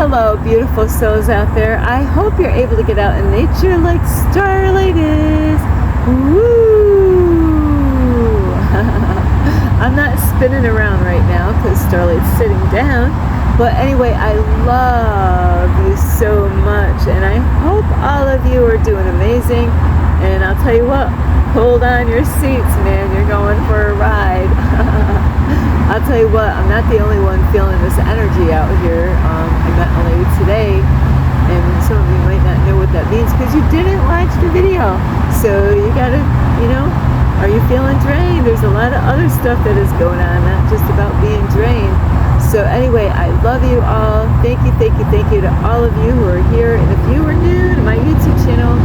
Hello, beautiful souls out there. I hope you're able to get out in nature like Starlight is. Woo! I'm not spinning around right now because Starlight's sitting down. But anyway, I love you so much, and I hope all of you are doing amazing. And I'll tell you what, hold on your seats, man. You're going for a ride. I'll tell you what, I'm not the only one feeling this energy out here. I met a lady today, and some of you might not know what that means because you didn't watch the video. So you gotta, are you feeling drained? There's a lot of other stuff that is going on, not just about being drained. So anyway, I love you all. Thank you, thank you, thank you to all of you who are here. And if you are new to my YouTube channel,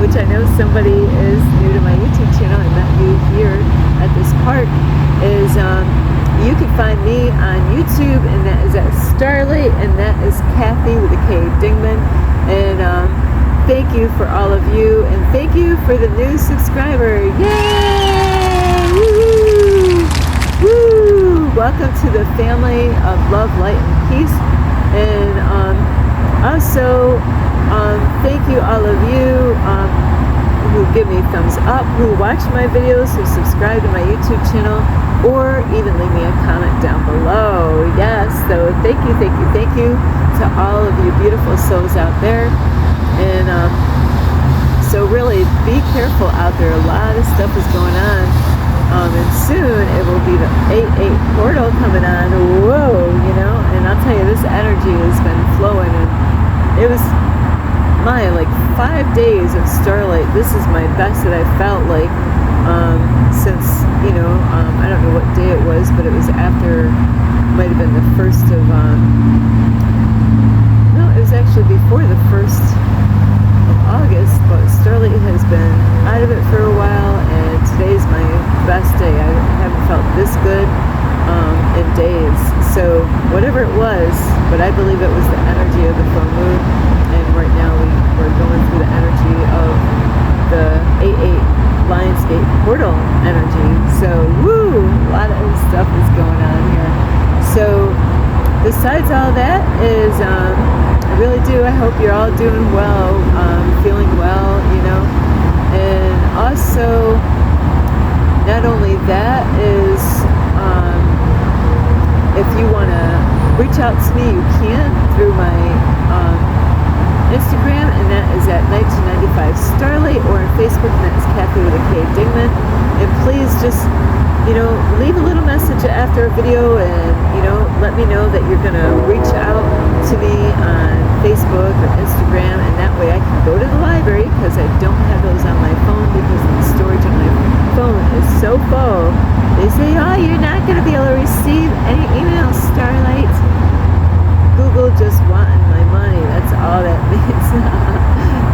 which I know somebody is new to my YouTube channel, I met you here at this park, is you can find me on YouTube, and that is at Starlight, and that is Kathy with a K Dingman. And thank you for all of you, and thank you for the new subscriber. Yay! Woo! Woo! Welcome to the family of love, light, and peace. And also, thank you all of you who give me thumbs up, who watch my videos, who subscribe to my YouTube channel, or even leave me a comment down below. Yes, so thank you, thank you, thank you to all of you beautiful souls out there. And so really be careful out there. A lot of stuff is going on. And soon it will be the 8-8 portal coming on. Whoa, and I'll tell you, this energy has been flowing, and it was my 5 days of Starlight. This is my best that I felt like since I don't know what day it was, but it was after, might have been the 1st of no, it was actually before the 1st of August. But Starlight has been out of it for a while, and today's my best day. I haven't felt this good in days. So whatever it was, but I believe it was the energy of the full moon. And right now we're going through the energy of the 8-8 Lionsgate portal energy. So woo, a lot of stuff is going on here. So besides all that is I really do, I hope you're all doing well, feeling well, and also not only that is if you want to reach out to me, you can through my Instagram, and that is at 1995 Starlight, or on Facebook, and that is Kathy with a K Dingman. And please just, leave a little message after a video, and, let me know that you're going to reach out to me on Facebook or Instagram, and that way I can go to the library, because I don't have those on my phone, because the storage on my phone is so full. They say, oh, you're not going to be able to receive any emails, Starlight. Google just wanting my money. That's all that means.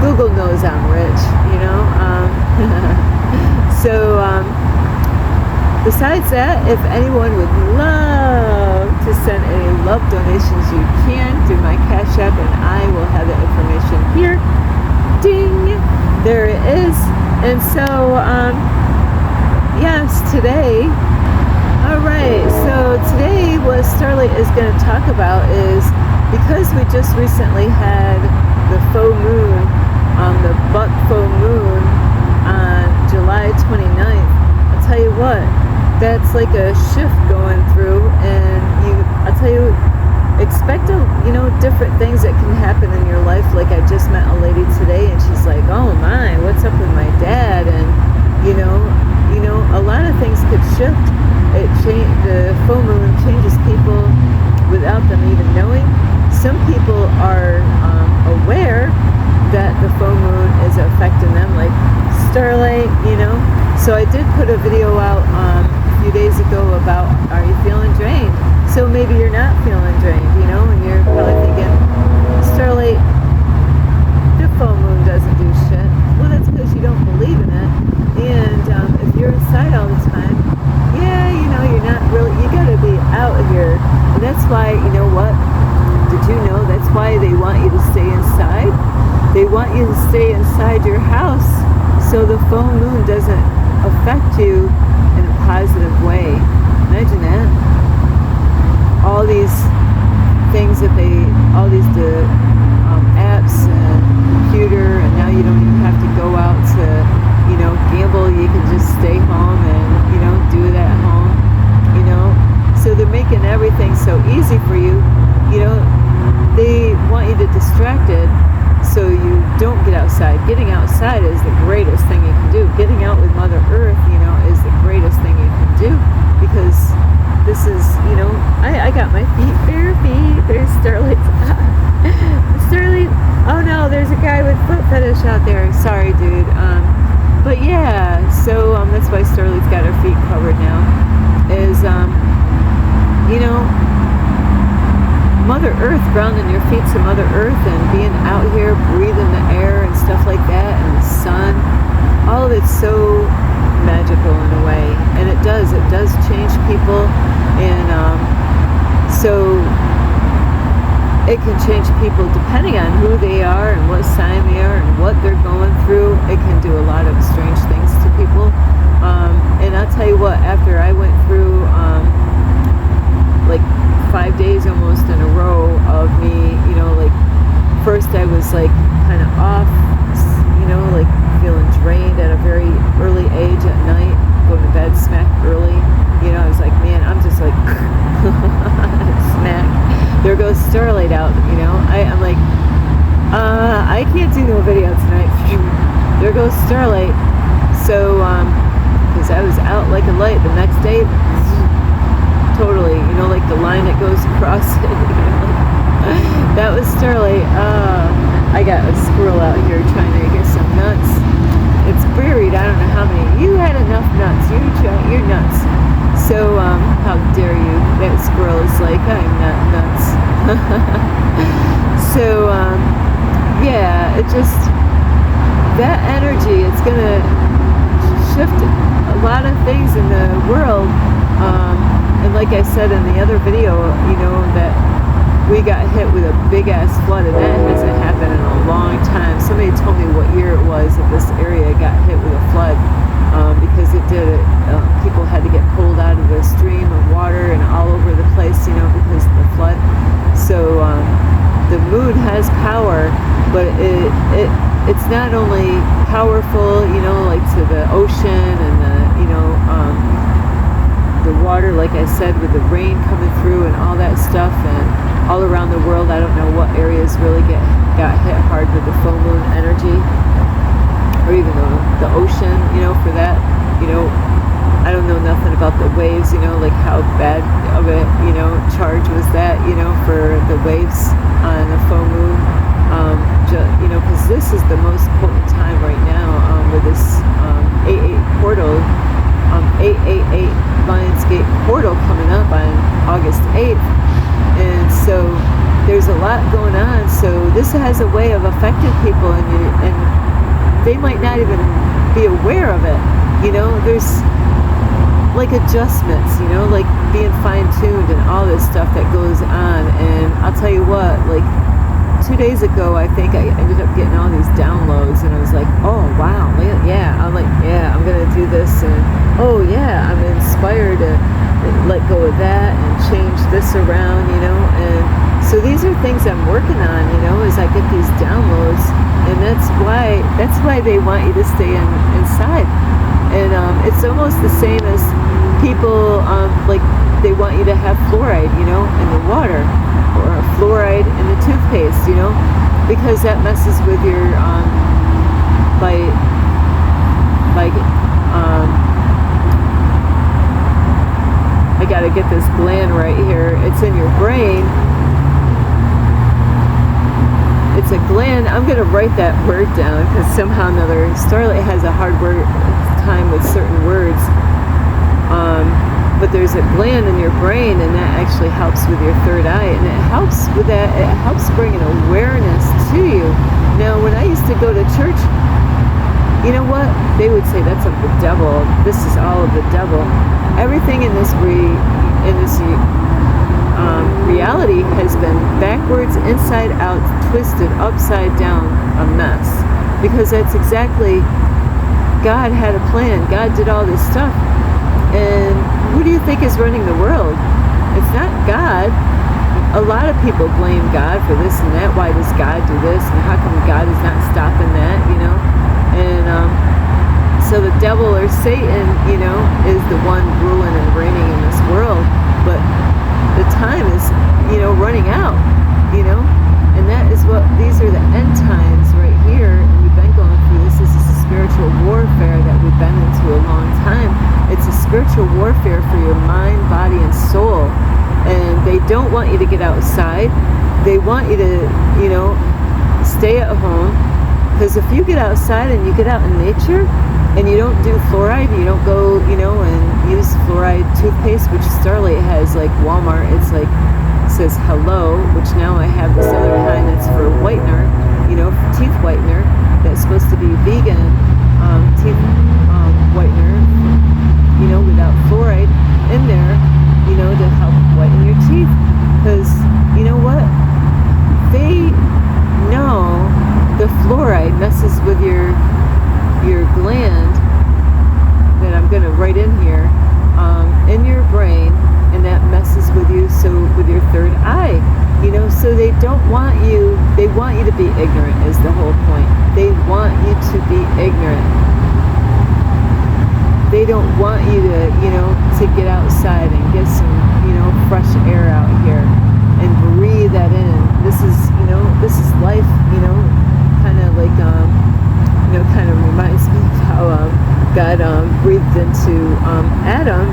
Google knows I'm rich, So, besides that, if anyone would love to send any love donations, you can through my Cash App, and I will have the information here. Ding! There it is. And so, yes, today. Alright, so today what Starlight is going to talk about is, because we just recently had the full moon, the buck full moon on July 29th, I'll tell you what, that's like a shift going through, and I'll tell you, expect different things that can happen in your life. Like I just met a lady today, and she's like, oh my, what's up with my dad? And a lot of things could shift. The full moon changes people without them even knowing. Some people are aware that the full moon is affecting them, like Starlight, So I did put a video out a few days ago about, are you feeling drained? So maybe you're not feeling drained, and you're probably thinking, Starlight, the full moon doesn't do shit. Well, that's because you don't believe in it. And if you're inside all the time, you're not really, you gotta be out here. And that's why, what? Did you know that's why they want you to stay inside? They want you to stay inside your house so the full moon doesn't affect you in a positive way. Imagine that. All these things that all these out there. Sorry, dude. But yeah, so that's why Starlight's got her feet covered now. Is you know, Mother Earth, grounding your feet to Mother Earth and being out here breathing the air and stuff like that, and the sun. All of it's so magical in a way, and it does change people, and so it can change people depending on who they are and what sign they are and what they're going through. It can do a lot of strange things to people, and I'll tell you what, after I went through like 5 days almost in a row of me, you know, like first I was like kind of off, you know, like feeling drained at a very early age at night, going to bed smack early, you know, I was like, man, I'm just like smack, there goes Starlight out, you know, I'm like, I can't do no video tonight, there goes Starlight. So because I was out like a light the next day, totally, you know, like the line that goes across it, you know, that was Starlight. I got a squirrel out here trying to get some nuts. It's buried, I don't know how many. You had enough nuts, you're nuts. So how dare you, that squirrel is like, I'm not nuts. So yeah, it just, that energy, it's gonna shift a lot of things in the world. And like I said in the other video, you know, that we got hit with a big ass flood, and that hasn't happened in a long time. Somebody told me what year it was that this area got hit with a flood, because it did it. People had to get pulled out of the stream of water and all over the place, you know, because of the flood. So the moon has power, but it's not only powerful, you know, like to the ocean and the, you know, the water, like I said, with the rain coming through and all that stuff, and all around the world. I don't know what areas really got hit hard with the full moon energy, or even the ocean, you know, for that, you know, I don't know nothing about the waves, you know, like how bad of a, you know, charge was that, you know, for the waves on the full moon, you know, because this is the most potent time right now, with this 8/8 portal, 888 Lionsgate portal coming up on August 8th, and so there's a lot going on. So this has a way of affecting people, and they might not even be aware of it, you know. There's like adjustments, you know, like being fine-tuned and all this stuff that goes on. And I'll tell you what, like 2 days ago, I think I ended up getting all these downloads, and I was like, oh wow, yeah, I'm like, yeah, I'm gonna do this, and oh yeah, I'm inspired to let go of that and change this around, you know. And so these are things I'm working on, you know, as I get these downloads, and that's why they want you to stay inside. And it's almost the same as people, like they want you to have fluoride, you know, in the water, or fluoride in the toothpaste, you know, because that messes with your I gotta get this gland right here. It's in your brain. It's a gland. I'm gonna write that word down, because somehow or another Starlight has a hard time with certain words. But there's a gland in your brain, and that actually helps with your third eye, and it helps with that. It helps bring an awareness to you. Now, when I used to go to church, you know what? They would say that's of the devil. This is all of the devil. Everything in this reality has been backwards, inside out, twisted, upside down, a mess. Because that's exactly, God had a plan. God did all this stuff. And who do you think is running the world? It's not God. A lot of people blame God for this and that. Why does God do this? And how come God is not stopping that, you know? And so the devil, or Satan, you know, is the one ruling and reigning in this world. But the time is, you know, running out, you know? And that is what, these are the end times right here. And we've been going through this. This is a spiritual warfare that we've been into a long time. It's a spiritual warfare for your mind, body, and soul. And they don't want you to get outside. They want you to, you know, stay at home, Because if you get outside and you get out in nature and you don't do fluoride, you don't go, and use fluoride toothpaste, which Starlight has, like Walmart, it's like, it says hello, which now I have this other kind that's for whitener, for teeth whitener, that's supposed to be vegan teeth whitener, without fluoride in there, to help whiten your teeth. Because, you know what? They know the fluoride messes with your gland that I'm going to write in here, in your brain, and that messes with you, so with your third eye, so they want you to be ignorant is the whole point. They want you to be ignorant. They don't want you to get outside and get some, fresh air out here and breathe that in. This is life, kind of like, kind of reminds me of how God breathed into Adam,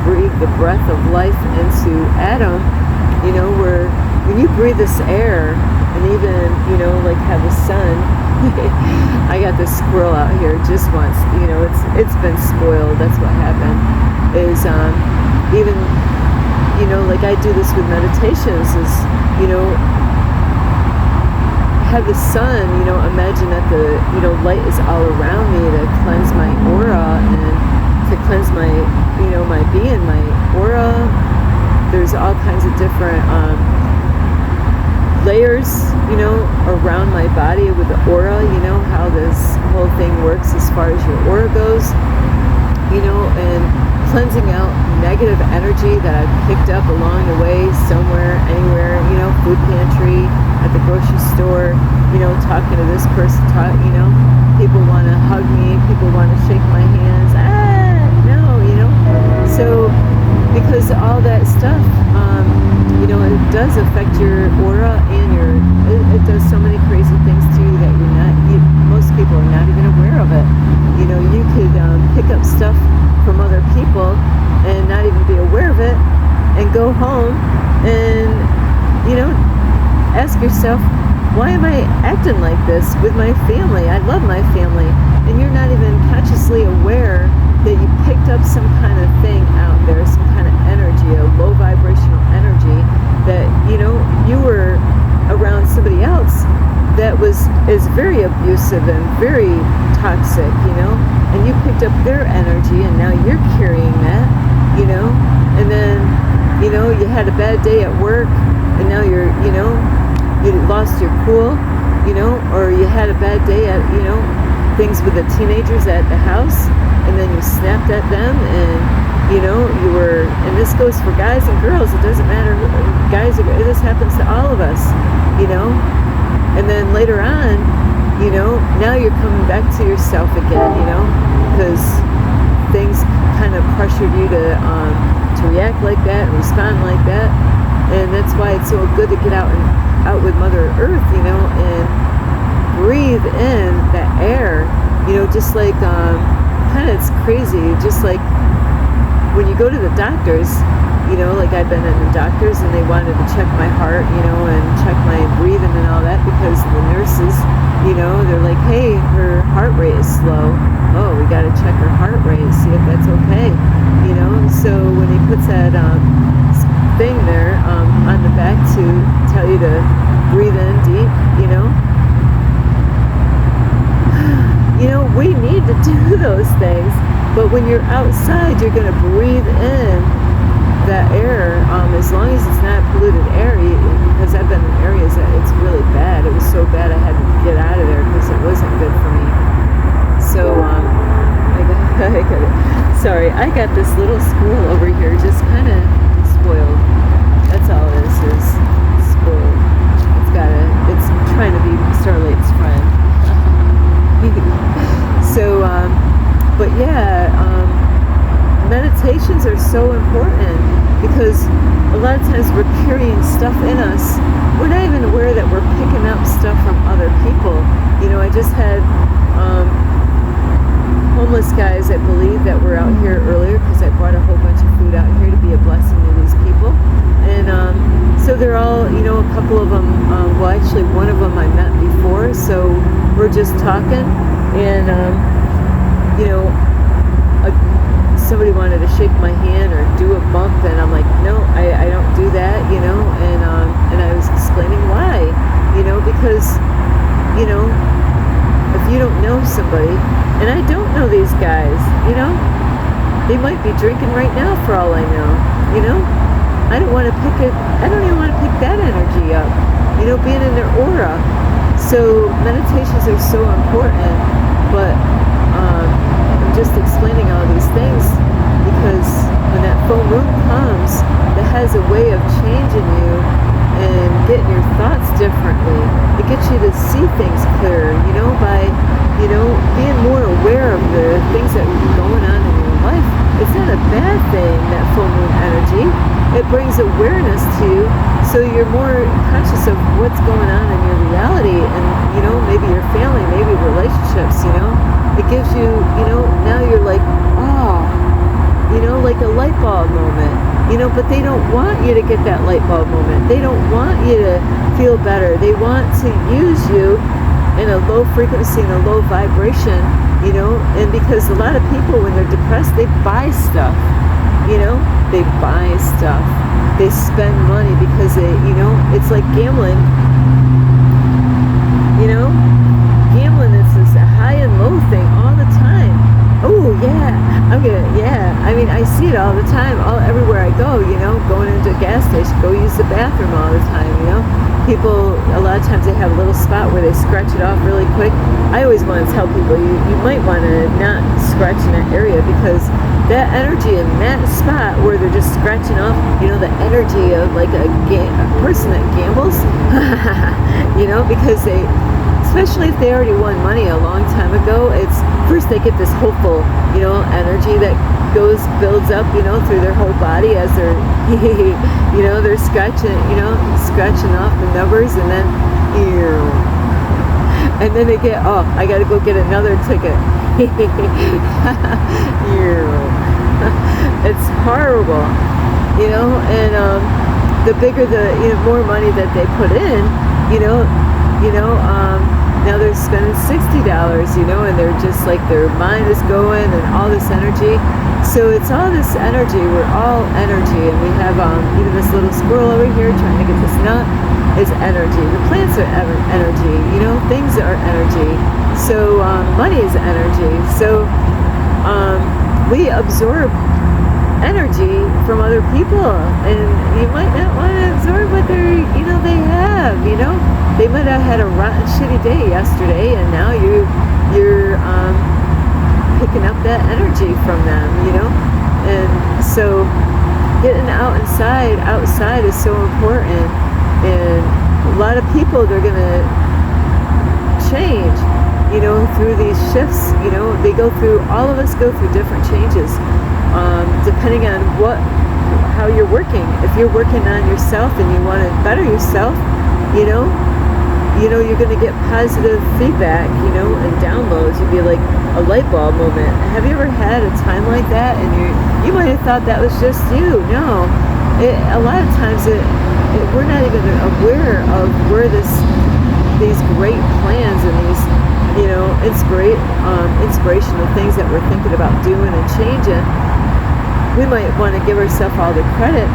breathed the breath of life into Adam, where when you breathe this air and even, like have the sun, I got this squirrel out here just once, it's been spoiled. That's what happened, is even, like I do this with meditations, is, have the sun, imagine that the, light is all around me to cleanse my aura and to cleanse my, my being, my aura. There's all kinds of different layers, around my body with the aura, how this whole thing works as far as your aura goes, and cleansing out negative energy that I've picked up along the way, somewhere, anywhere, food pantry, at the grocery store, talking to this person, people want to hug me, people want to shake my hands, no, so, because all that stuff, it does affect your aura and it does so many crazy things to you that most people are not even aware of it. You could pick up stuff from other people and not even be aware of it, and go home and, ask yourself, why am I acting like this with my family? I love my family. And you're not even consciously aware that you picked up some kind of thing out there, some kind of energy, a low vibrational energy that, you were around somebody else that is very abusive and very toxic, and you picked up their energy and now you're carrying that, and then, you had a bad day at work and now you're, you lost your cool, or you had a bad day at, things with the teenagers at the house, and then you snapped at them, and, you were, and this goes for guys and girls, it doesn't matter, guys, this happens to all of us, and then later on, now you're coming back to yourself again, because things kind of pressured you to react like that and respond like that, and that's why it's so good to get out with Mother Earth, and breathe in that air, just like, kind of, it's crazy, just like when you go to the doctors, like I've been in the doctors and they wanted to check my heart, and check my breathing and all that, because the nurses, they're like, hey, her heart rate is slow. Oh, we got to check her heart rate, see if that's okay, so when he puts that thing there on the back to tell you to breathe in deep, we need to do those things, but when you're outside, you're going to breathe in that air, as long as it's not polluted air, because I've been in areas that it's really bad. It was so bad I had to get out of there because it wasn't good for me. So, I got this little squirrel over here just kind of spoiled. That's all this is, spoiled. It's trying to be Starlight's friend. So, but yeah, meditations are so important, because a lot of times we're carrying stuff in us. We're not even aware that we're picking up stuff from other people. I just had homeless guys, I believe, that were out here earlier, because I brought a whole bunch of food out here to be a blessing to these people. And so they're all, a couple of them, well, actually one of them I met before, so we're we're just talking, and you know, somebody wanted to shake my hand or do a bump, and I'm like, no, I don't do that, you know, and I was explaining why, you know, because, you know, if you don't know somebody, and I don't know these guys, you know, they might be drinking right now for all I know, you know, I don't want to pick it, I don't even want to pick that energy up, you know, being in their aura. So meditations are so important, but I'm just explaining all these things because when that full moon comes, it has a way of changing you and getting your thoughts differently. It gets you to see things clearer, you know, by, you know, being more aware of the things that are going on in your life. It's not a bad thing, that full moon energy. It brings awareness to you, so you're more conscious of what's going on in your reality, and, you know, maybe your family, maybe relationships, you know. It gives you, you know, now you're like, oh, you know, like a light bulb moment, you know, but they don't want you to get that light bulb moment. They don't want you to feel better. They want to use you in a low frequency and a low vibration, you know, and because a lot of people, when they're depressed, they buy stuff, you know, they buy stuff. They spend money because they, you know, it's like gambling, you know, gambling is this high and low thing all the time. Oh yeah, I mean, I see it all the time, everywhere I go, you know, going into a gas station, go use the bathroom all the time, you know. People, a lot of times they have a little spot where they scratch it off really quick. I always want to tell people, you might want to not scratch in that area, because that energy in that spot where they're just scratching off, you know, the energy of like a person that gambles, you know, because they, especially if they already won money a long time ago, it's first they get this hopeful, you know, energy that builds up, you know, through their whole body as they're, you know, they're scratching off the numbers, and then they get, oh, I got to go get another ticket. It's horrible, you know, and the bigger the, you know, more money that they put in, you know, now they're spending $60, you know, and they're just like, their mind is going and all this energy. So it's all this energy. We're all energy, and we have even this little squirrel over here trying to get this nut is energy. The plants are energy, you know, things are energy. So money is energy. So we absorb energy from other people, and you might not want to absorb what they're, you know, they have, you know. They might have had a rotten, shitty day yesterday, and now you're picking up that energy from them, you know. And so getting outside is so important. And a lot of people, they're gonna change, you know, through these shifts. You know, all of us go through different changes, depending on how you're working. If you're working on yourself and you want to better yourself, you know, you're going to get positive feedback, you know, and downloads. You'd be like a light bulb moment. Have you ever had a time like that? And you might have thought that was just you. No, a lot of times we're not even aware of where these great plans and these, you know, inspirational things that we're thinking about doing and changing. We might want to give ourselves all the credit,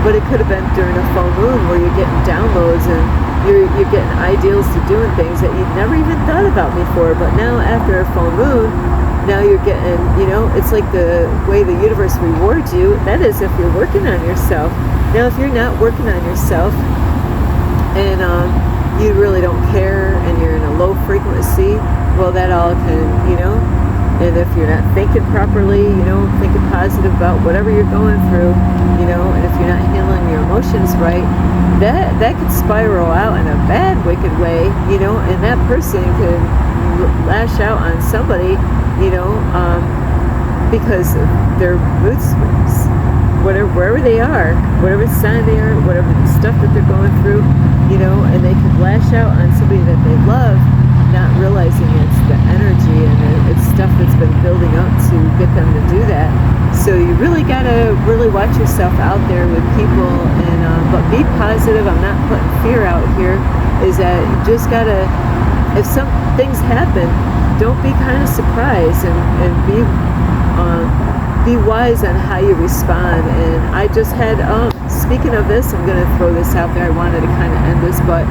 but it could have been during a full moon where you're getting downloads and you're getting ideals to doing things that you've never even thought about before. But now after a full moon, now you're getting, you know, it's like the way the universe rewards you. That is if you're working on yourself. Now if you're not working on yourself and you really don't care and you're in a low frequency, well, that all can, you know, and if you're not thinking properly, you know, thinking positive about whatever you're going through, you know, and if you're not handling your emotions right, that could spiral out in a bad, wicked way, you know, and that person could lash out on somebody, you know, because of their mood swings, wherever they are, whatever sign they are, whatever the stuff that they're going through, you know, and they could lash out on somebody that they love, not realizing it's the energy and it's stuff that's been building up to get them to do that. So you really gotta really watch yourself out there with people, and but be positive. I'm not putting fear out here. Is that you just gotta if some things happen, don't be kind of surprised, and be wise on how you respond. And I just had, speaking of this, I'm going to throw this out there. I wanted to kind of end this, but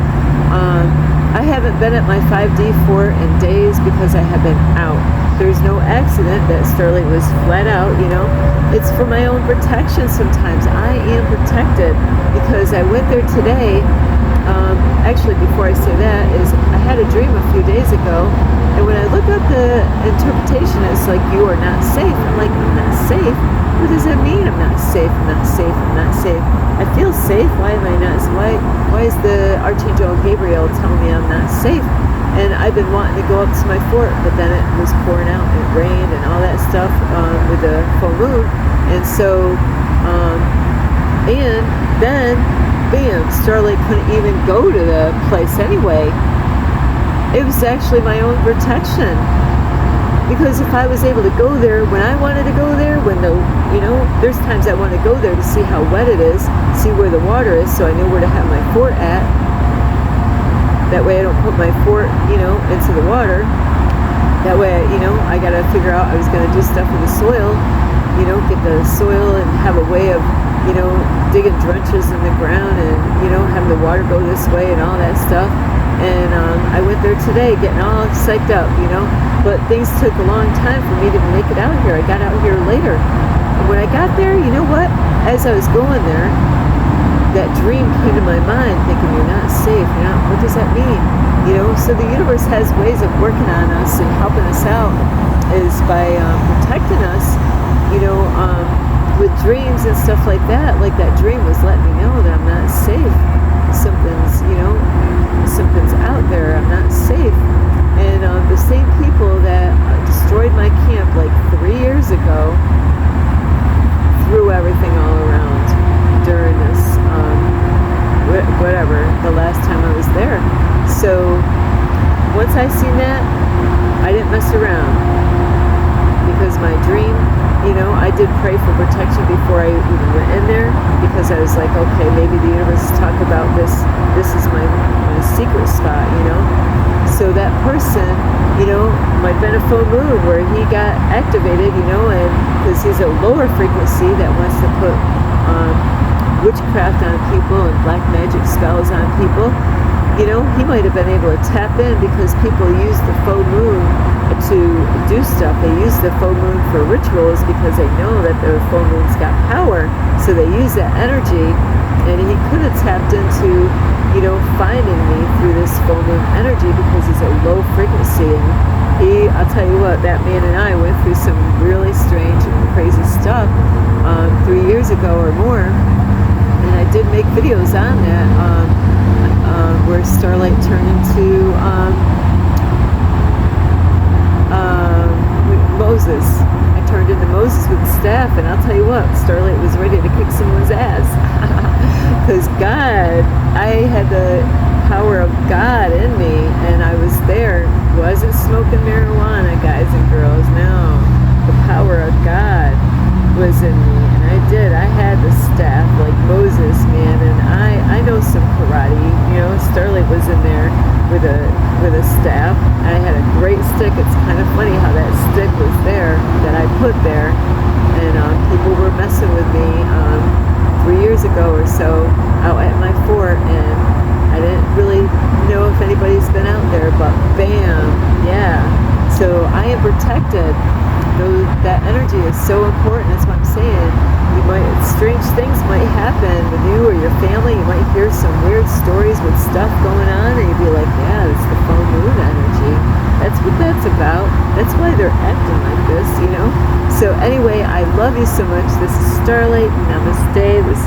I haven't been at my 5D fort in days because I have been out. There's no accident that Starlight was flat out, you know. It's for my own protection sometimes. I am protected because I went there today. Actually, before I say that, is I had a dream a few days ago, and when I look up the interpretation, it's like, you are not safe. I'm like, I'm not safe? What does that mean? I'm not safe, I'm not safe, I'm not safe. I feel safe. Why am I not? Why is the Archangel Gabriel telling me I'm not safe? And I've been wanting to go up to my fort, but then it was pouring out and it rained and all that stuff with the full moon. And so, and then, bam, Starlight couldn't even go to the place anyway. It was actually my own protection. Because if I was able to go there when I wanted to go there, when there's times I want to go there to see how wet it is, see where the water is, so I know where to have my fort at. That way I don't put my fort, into the water. That way, I got to figure out, I was going to do stuff with the soil, get the soil and have a way of, digging trenches in the ground and, having the water go this way and all that stuff. And I went there today getting all psyched up, but things took a long time for me to make it out here. I got out here later. And when I got there, you know what? As I was going there, that dream came to my mind thinking, you're not safe. What does that mean? So the universe has ways of working on us and helping us out is by protecting us, with dreams and stuff like that. Like that dream was letting me know that I'm not safe. Something's out there. I'm not safe. And the same people that destroyed my camp like 3 years ago threw everything all around during this, the last time I was there. So once I seen that, I didn't mess around. Because my dream, I did pray for protection before I even went in there, because I was like, okay, maybe the universe is talking about this. This is my secret spot, So that person, might have been a full moon where he got activated, and because he's a lower frequency that wants to put witchcraft on people and black magic spells on people. He might have been able to tap in because people use the full moon to do stuff. They use the full moon for rituals because they know that the full moon's got power. So they use that energy, and he could have tapped into, finding me through this full moon energy because he's a low frequency. And I'll tell you what, that man and I went through some really strange and crazy stuff 3 years ago or more. And I did make videos on that. Where Starlight turned into Moses. I turned into Moses with the staff, and I'll tell you what, Starlight was ready to kick someone's ass. Because God, I had the power of God in me, and I was there. Wasn't smoking marijuana, guys and girls. No, the power of God was in me, and I had the staff like Moses, man. And I know some karate. Starlight was in there with a staff. I had a great stick. It's kind of funny how that stick was there that I put there, and people were messing with me 3 years ago or so out at my fort, and I didn't really know if anybody's been out there, but bam, yeah. So I am protected. That energy is so important. That's what I'm saying. Strange things might happen with you or your family. You might hear some weird stories with stuff going on, and you'd be like, yeah, it's the full moon energy. That's what that's about. That's why they're acting like this, So anyway, I love you so much. This is Starlight. Namaste. This